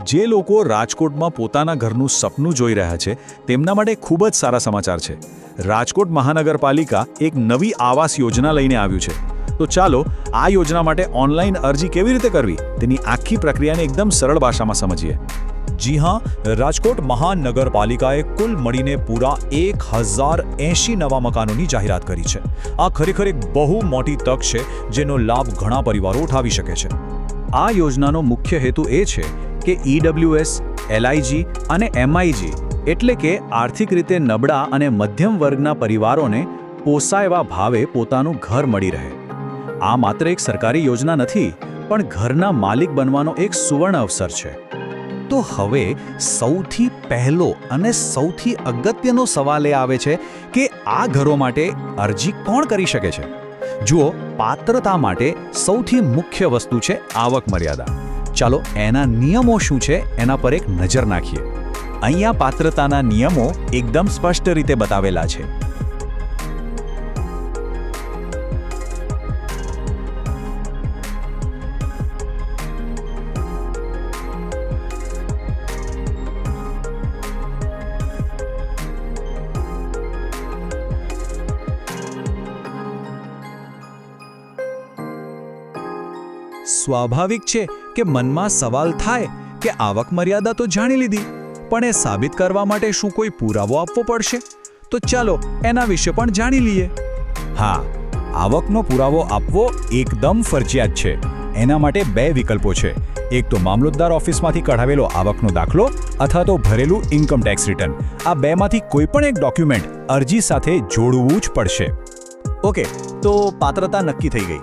જે લોકો રાજકોટમાં પોતાના ઘરનું સપનું જોઈ રહ્યા છે તેમના માટે ખૂબ જ સારા સમાચાર છે. રાજકોટ મહાનગરપાલિકા એક નવી આવાસ યોજના લઈને આવ્યું છે. તો ચાલો આ યોજના માટે ઓનલાઈન અરજી કેવી રીતે કરવી તેની આખી પ્રક્રિયાને એકદમ સરળ ભાષામાં સમજીએ. જી હા, રાજકોટ મહાનગરપાલિકાએ કુલ મળીને પૂરા 1080 નવા મકાનોની જાહેરાત કરી છે. આ ખરેખર એક બહુ મોટી તક છે જેનો લાભ ઘણા પરિવારો ઉઠાવી શકે છે. આ યોજનાનો મુખ્ય હેતુ એ છે કે EWS, LIG અને MIG એટલે કે આર્થિક રીતે નબળા અને મધ્યમ વર્ગના પરિવારોને પોસાય એવા ભાવે પોતાનું ઘર મળી રહે. આ માત્ર એક સરકારી યોજના નથી, પણ ઘરના માલિક બનવાનો એક સુવર્ણ અવસર છે. તો હવે સૌથી પહેલો અને સૌથી અગત્યનો સવાલ એ આવે છે કે આ ઘરો માટે અરજી કોણ કરી શકે છે? જુઓ, પાત્રતા માટે સૌથી મુખ્ય વસ્તુ છે આવક મર્યાદા. ચાલો એના નિયમો શું છે એના પર એક નજર નાખીએ. અહીંયા પાત્રતાના નિયમો એકદમ સ્પષ્ટ રીતે બતાવેલા છે. સ્વાભાવિક છે કે મનમાં સવાલ થાય કે આવક મર્યાદા તો જાણી લીધી, પણ એ સાબિત કરવા માટે શું કોઈ પુરાવો આપવો પડશે? તો ચાલો એના વિશે પણ જાણી લઈએ. હા, આવકનો પુરાવો આપવો એકદમ ફરજિયાત છે. એના માટે બે વિકલ્પો છે. એક તો મામલતદાર ઓફિસમાંથી કઢાવેલો આવકનો દાખલો અથવા તો ભરેલું ઇન્કમ ટેક્સ રિટર્ન. આ બેમાંથી કોઈ પણ એક ડોક્યુમેન્ટ અરજી સાથે જોડવું જ પડશે. ઓકે, તો પાત્રતા નક્કી થઈ ગઈ.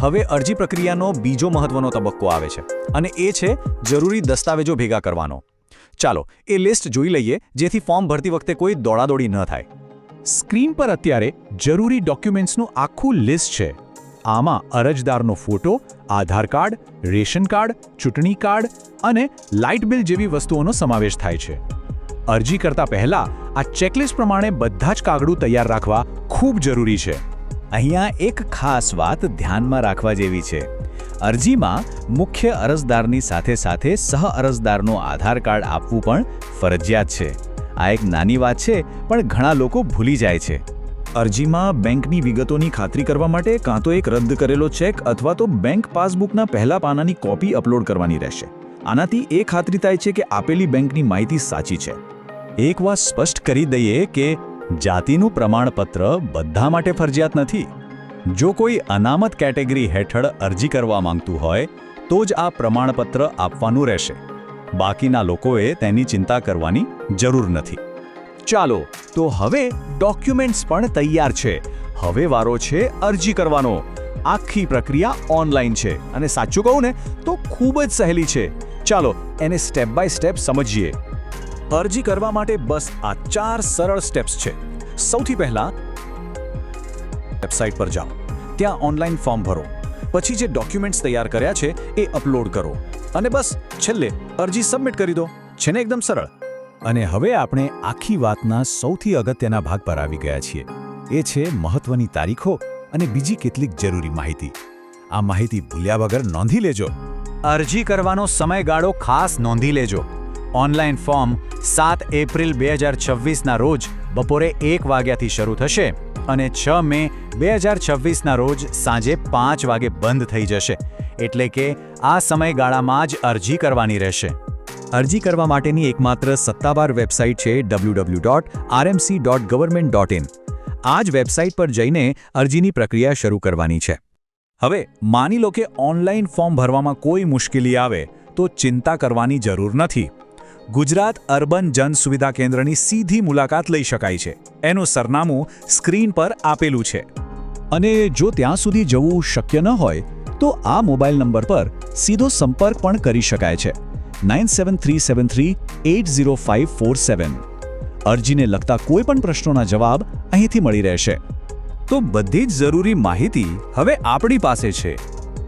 હવે અરજી પ્રક્રિયાનો બીજો મહત્વનો તબક્કો આવે છે અને એ છે જરૂરી દસ્તાવેજો ભેગા કરવાનો. ચાલો એ લિસ્ટ જોઈ લઈએ જેથી ફોર્મ ભરતી વખતે કોઈ દોડાદોડી ન થાય. સ્ક્રીન પર અત્યારે જરૂરી ડોક્યુમેન્ટ્સનું આખું લિસ્ટ છે. આમાં અરજદારનો ફોટો, આધાર કાર્ડ, રેશન કાર્ડ, ચૂંટણી કાર્ડ અને લાઇટ બિલ જેવી વસ્તુઓનો સમાવેશ થાય છે. અરજી કરતા પહેલા આ ચેકલિસ્ટ પ્રમાણે બધા જ કાગળો તૈયાર રાખવા ખૂબ જરૂરી છે. અહીંયા એક ખાસ વાત ધ્યાનમાં રાખવા જેવી છે. અરજીમાં મુખ્ય અરજદારની સાથે સાથે સહ અરજદારનો આધાર કાર્ડ આપવું પણ ફરજિયાત છે. આ એક નાની વાત છે, પણ ઘણા લોકો ભૂલી જાય છે. અરજીમાં બેંકની વિગતોની ખાતરી કરવા માટે કાં તો એક રદ કરેલો ચેક અથવા તો બેંક પાસબુકના પહેલા પાનાની કોપી અપલોડ કરવાની રહેશે. આનાથી એ ખાતરી થાય છે કે આપેલી બેંકની માહિતી સાચી છે. એક વાત સ્પષ્ટ કરી દઈએ કે જાતિનું પ્રમાણપત્ર બધા માટે ફરજિયાત નથી. જો કોઈ અનામત કેટેગરી હેઠળ અરજી કરવા માંગતું હોય તો જ આ પ્રમાણપત્ર આપવાનું રહેશે. બાકીના લોકોએ તેની ચિંતા કરવાની જરૂર નથી. ચાલો, તો હવે ડોક્યુમેન્ટ્સ પણ તૈયાર છે. હવે વારો છે અરજી કરવાનો. આખી પ્રક્રિયા ઓનલાઈન છે અને સાચું કહું ને તો ખૂબ જ સહેલી છે. ચાલો એને સ્ટેપ બાય સ્ટેપ સમજીએ. અરજી કરવા માટે બસ આ 4 સરળ સ્ટેપ્સ છે. સૌથી પહેલા વેબસાઇટ પર જાઓ. ત્યાં ઓનલાઈન ફોર્મ ભરો. પછી જે ડોક્યુમેન્ટ્સ તૈયાર કર્યા છે એ અપલોડ કરો અને બસ છેલ્લે અરજી સબમિટ કરી દો. છે ને એકદમ સરળ. અને હવે આપણે આખી વાતના સૌથી અગત્યના ભાગ પર આવી ગયા છીએ. એ છે મહત્વની તારીખો અને બીજી કેટલીક જરૂરી માહિતી. આ માહિતી ભૂલ્યા વગર નોંધી લેજો. અરજી કરવાનો સમયગાળો ખાસ નોંધી લેજો. ઓનલાઈન ફોર્મ 7 એપ્રિલ 2026ના રોજ બપોરે 1 વાગ્યાથી શરૂ થશે અને 6 મે 2026ના રોજ સાંજે 5 વાગે બંધ થઈ જશે. એટલે કે આ સમયગાળામાં જ અરજી કરવાની રહેશે. અરજી કરવા માટેની એકમાત્ર સત્તાવાર વેબસાઇટ છે www.rmc.government.in. આ જ વેબસાઇટ પર જઈને અરજીની પ્રક્રિયા શરૂ કરવાની છે. હવે માની લો કે ઓનલાઈન ફોર્મ ભરવામાં કોઈ મુશ્કેલી આવે તો ચિંતા કરવાની જરૂર નથી. ગુજરાત અર્બન જન સુવિધા કેન્દ્રની સીધી મુલાકાત લઈ શકાય છે. એનું સરનામું સ્ક્રીન પર આપેલું છે. અને જો ત્યાં સુધી જવું શક્ય ન હોય તો આ મોબાઈલ નંબર પર સીધો સંપર્ક પણ કરી શકાય છે. 9737380547. અરજીને લગતા કોઈ પણ પ્રશ્નોના જવાબ અહીંથી મળી રહેશે. તો બધી જ જરૂરી માહિતી હવે આપણી પાસે છે.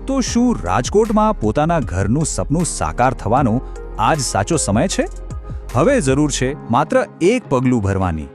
તો શું રાજકોટમાં પોતાના ઘરનું સપનું સાકાર થવાનો આ જ સાચો સમય છે? હવે જરૂર છે માત્ર એક પગલું ભરવાની.